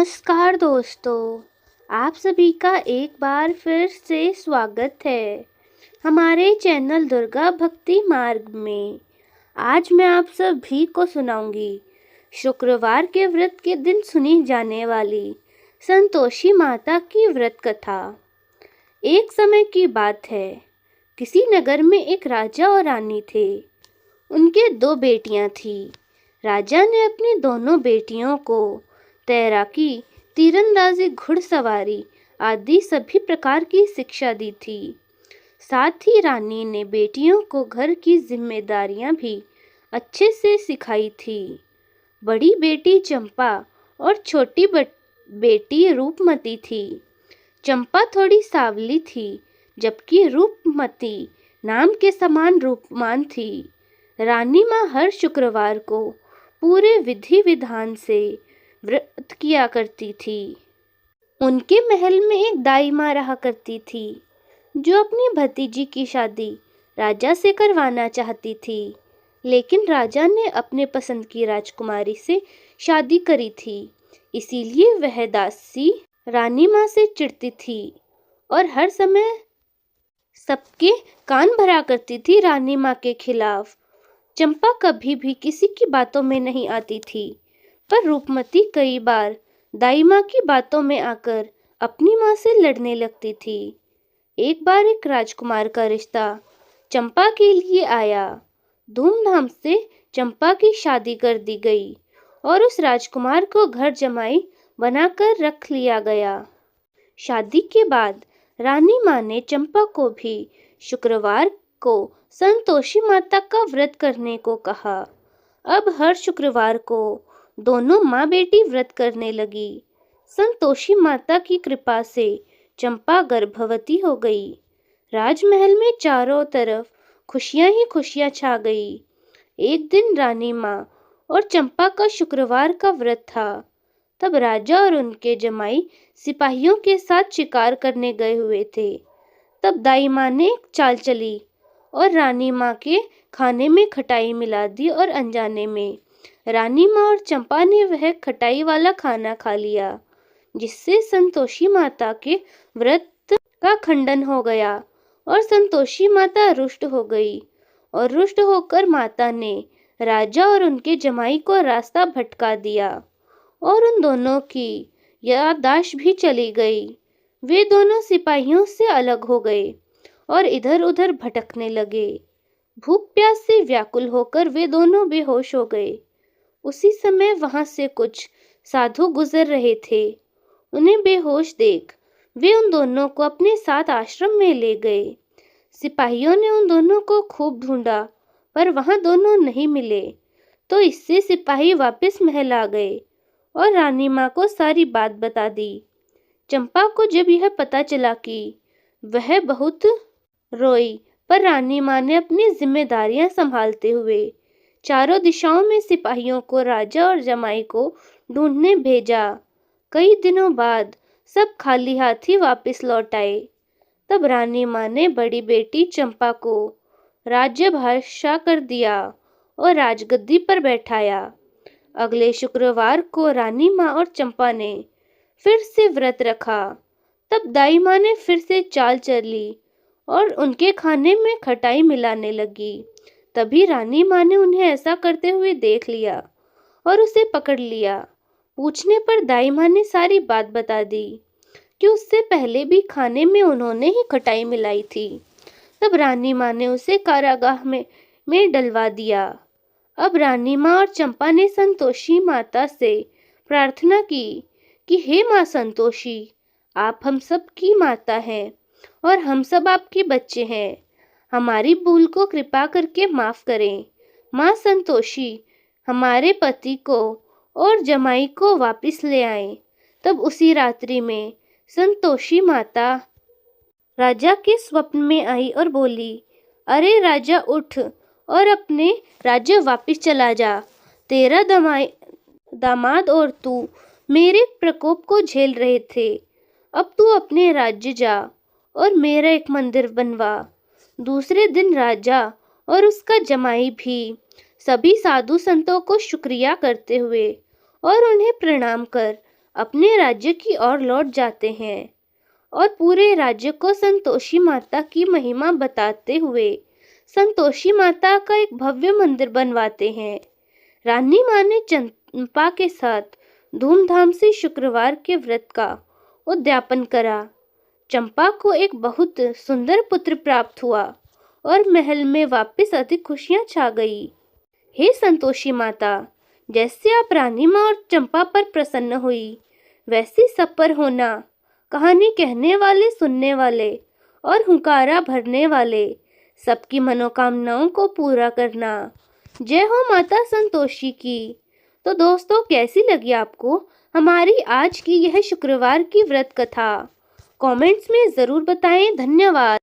नमस्कार दोस्तों, आप सभी का एक बार फिर से स्वागत है हमारे चैनल दुर्गा भक्ति मार्ग में। आज मैं आप सभी को सुनाऊंगी शुक्रवार के व्रत के दिन सुनी जाने वाली संतोषी माता की व्रत कथा। एक समय की बात है, किसी नगर में एक राजा और रानी थे। उनके दो बेटियां थीं। राजा ने अपनी दोनों बेटियों को तैराकी, तीरंदाजी, घुड़सवारी आदि सभी प्रकार की शिक्षा दी थी। साथ ही रानी ने बेटियों को घर की जिम्मेदारियां भी अच्छे से सिखाई थी। बड़ी बेटी चंपा और छोटी बेटी रूपमती थी। चंपा थोड़ी सांवली थी, जबकि रूपमती नाम के समान रूपवान थी। रानी माँ हर शुक्रवार को पूरे विधि विधान से व्रत किया करती थी। उनके महल में एक दाई माँ रहा करती थी, जो अपनी भतीजी की शादी राजा से करवाना चाहती थी। लेकिन राजा ने अपने पसंद की राजकुमारी से शादी करी थी, इसीलिए वह दासी रानी माँ से चिढ़ती थी और हर समय सबके कान भरा करती थी रानी माँ के खिलाफ। चंपा कभी भी किसी की बातों में नहीं आती थी, पर रूपमती कई बार दाई माँ की बातों में आकर अपनी माँ से लड़ने लगती थी। एक बार एक राजकुमार का रिश्ता चंपा के लिए आया। धूमधाम से चंपा की शादी कर दी गई और उस राजकुमार को घर जमाई बनाकर रख लिया गया। शादी के बाद रानी माँ ने चंपा को भी शुक्रवार को संतोषी माता का व्रत करने को कहा। अब हर शुक्रवार को दोनों माँ बेटी व्रत करने लगी। संतोषी माता की कृपा से चंपा गर्भवती हो गई। राजमहल में चारों तरफ खुशियां ही खुशियां छा गई। एक दिन रानी माँ और चंपा का शुक्रवार का व्रत था। तब राजा और उनके जमाई सिपाहियों के साथ शिकार करने गए हुए थे। तब दाई माँ ने एक चाल चली और रानी माँ के खाने में खटाई मिला दी और अनजाने में रानी माँ और चंपा ने वह खटाई वाला खाना खा लिया, जिससे संतोषी माता के व्रत का खंडन हो गया और संतोषी माता रुष्ट हो गई। और रुष्ट होकर माता ने राजा और उनके जमाई को रास्ता भटका दिया और उन दोनों की याददाश्त भी चली गई। वे दोनों सिपाहियों से अलग हो गए और इधर उधर भटकने लगे। भूख प्यास से व्याकुल होकर वे दोनों बेहोश हो गए। उसी समय वहां से कुछ साधु गुजर रहे थे। उन्हें बेहोश देख वे उन दोनों को अपने साथ आश्रम में ले गए। सिपाहियों ने उन दोनों को खूब ढूंढा, पर वहां दोनों नहीं मिले। तो इससे सिपाही वापस महल आ गए और रानी माँ को सारी बात बता दी। चंपा को जब यह पता चला कि वह बहुत रोई, पर रानी माँ ने अपनी जिम्मेदारियां संभालते हुए चारों दिशाओं में सिपाहियों को राजा और जमाई को ढूंढने भेजा। कई दिनों बाद सब खाली हाथ ही वापस लौट आए। तब रानी माँ ने बड़ी बेटी चंपा को राज्य बादशाह कर दिया और राजगद्दी पर बैठाया। अगले शुक्रवार को रानी माँ और चंपा ने फिर से व्रत रखा। तब दाई माँ ने फिर से चाल चली और उनके खाने में खटाई मिलाने लगी। तभी रानी माँ ने उन्हें ऐसा करते हुए देख लिया और उसे पकड़ लिया। पूछने पर दाई माँ ने सारी बात बता दी कि उससे पहले भी खाने में उन्होंने ही खटाई मिलाई थी। तब रानी माँ ने उसे कारागाह में डलवा दिया। अब रानी माँ और चंपा ने संतोषी माता से प्रार्थना की कि हे माँ संतोषी, आप हम सब की माता हैं और हम सब आपके बच्चे हैं। हमारी भूल को कृपा करके माफ करें। माँ संतोषी हमारे पति को और जमाई को वापस ले आए। तब उसी रात्रि में संतोषी माता राजा के स्वप्न में आई और बोली, अरे राजा उठ और अपने राज्य वापस चला जा। तेरा दामाद और तू मेरे प्रकोप को झेल रहे थे। अब तू अपने राज्य जा और मेरा एक मंदिर बनवा। दूसरे दिन राजा और उसका जमाई भी सभी साधु संतों को शुक्रिया करते हुए और उन्हें प्रणाम कर अपने राज्य की ओर लौट जाते हैं और पूरे राज्य को संतोषी माता की महिमा बताते हुए संतोषी माता का एक भव्य मंदिर बनवाते हैं। रानी माँ ने चंपा के साथ धूमधाम से शुक्रवार के व्रत का उद्यापन करा। चंपा को एक बहुत सुंदर पुत्र प्राप्त हुआ और महल में वापस अधिक खुशियां छा गई। हे संतोषी माता, जैसे आप रानी माँ और चंपा पर प्रसन्न हुई, वैसी सब पर होना। कहानी कहने वाले, सुनने वाले और हुंकारा भरने वाले सबकी मनोकामनाओं को पूरा करना। जय हो माता संतोषी की। तो दोस्तों, कैसी लगी आपको हमारी आज की यह शुक्रवार की व्रत कथा? कमेंट्स में ज़रूर बताएं। धन्यवाद।